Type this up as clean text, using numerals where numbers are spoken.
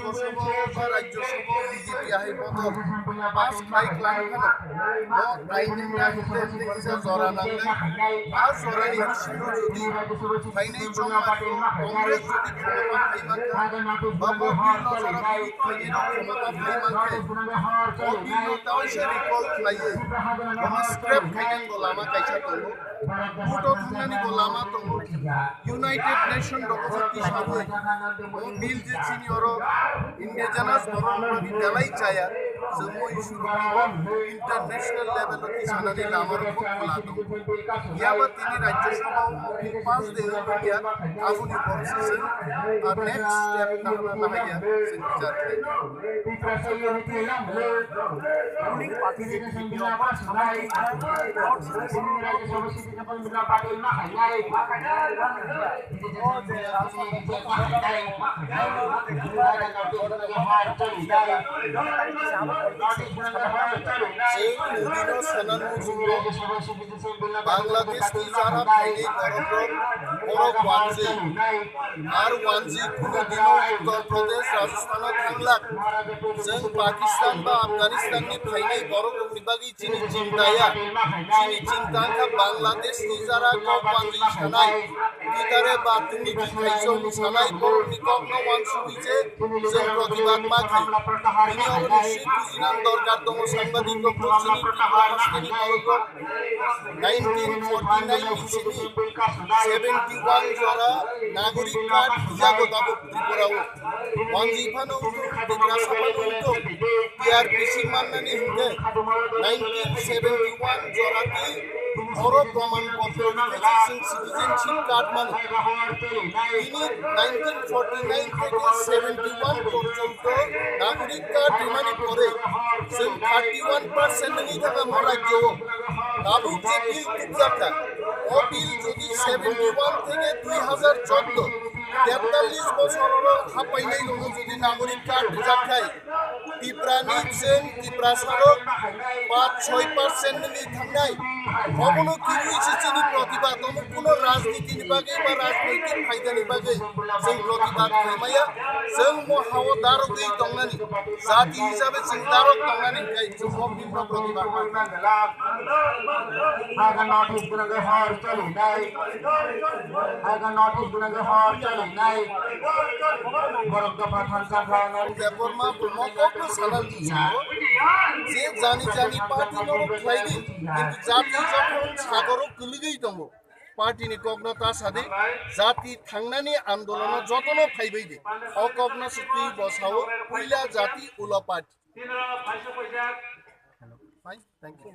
Lok Sabha Rajya Sabha BJP আহি বদল পাঁচ খাই ক্লাইখানা আইনের নাগরিকদের জরা নাंगनाय আর জরানি হিসেবে যদি ফাইনাল জমাত কংগ্রেস যদি ক্ষমতা ফাইমানখা বা বিভিন্ন জরা ফাইনাল ক্ষমতা ফাইমানখা বিভিন্ন তাওসে রিকল খাইয়ে স্ক্র্যাপ খাইনান গলাमा কাইছা দङ भुटान थांनानै गलामा दङ ইউনাইটেড নেশন রকমতি সাথে বিল যে সিনিয়র ইন্ডিজেনাস বরংনি দেলাই চায়া जों इस्युखौ इन्टारनेशनल लेवल की सानानै लामारखौ लादों याबा तिनि राज्यसभायाव 5 दिन गया आगुनि प्रोसेस नेक्स्ट स्टेप नाहना हाया जों जाथाय रुलिंग पार्टी जे बियाव सानाय बांग्लादेश की जारा फाइने बरफ वानजी और वानजी कुनो दिनो उत्तर प्रदेश राजस्थान थांलाक जों पाकिस्तान बा अफगानिस्तान नि फाइने बरफ निबागी चिनि चिंता बांग्लादेश की जारा को वानजी सानाय किदारे बातुनि खाइसो सानाय बरफनि कखनो वानसुबिजे जों प्रतिबाद माखि बिनि अवनिश्चित बुजिनां दरकार दङ সাংবাদিক প্রতিনিধি পাকিস্তানি বরফ 1949 ইসিনি 71 জরা নাগরিক কার্ড ভিসা গদাব ত্রিপুরাও ওয়ানজিফানো বিগ্রাসাপানো টিআরপিসি মাননানি হিন্দে 1971 জরাটি বড় প্রমাণপত্র লিখেছেন সিটিজেনশিপ কার্ড মানে তিনি 1949 থেকে 71 পর্যন্ত নাগরিক কার্ড ডিমান্ড করে जों 31% नि थाखाय मराज्य दाबो जे बिल तुजाखा ओ बिल जुदि 71 থেকে 2014 43 বছৰৰ হাপাইনাই দङ जुदि नागरिक कार्ड जाखाय ত্রিপুরানি जों ত্রিপুরা सरक 5-6% नि थांनाय কখনো কি হইছে চিনি প্রতিবাদ কোনো রাজনীতির বাগে বা রাজনৈতিক ফায়দাनि বাগে जों প্রতিবাদ খাইমায়া जों মহাও দারগৈ দংনানি জাতি হিসাবে जों দারক দংনানি গাই जों বিভিন্ন প্রতিবাদ आगा नोटिस गुनागे हर चलिनाय आगा नोटिस गुनागे हर चलिनाय बरक दफा थांसा खानाय देबरमा ब्रह्मकको सानाल दियो जे जानि जानि पार्टी नो फ्लाइदि किन्तु जाति जखन सागरो गलिगै दङ पार्टीनि कग्नता सादे जाति थांनानि आन्दोलन जतन फाइबैदि अ कग्न सुति बसाव पहिला जाति उला पार्टी फाइन थैंक यू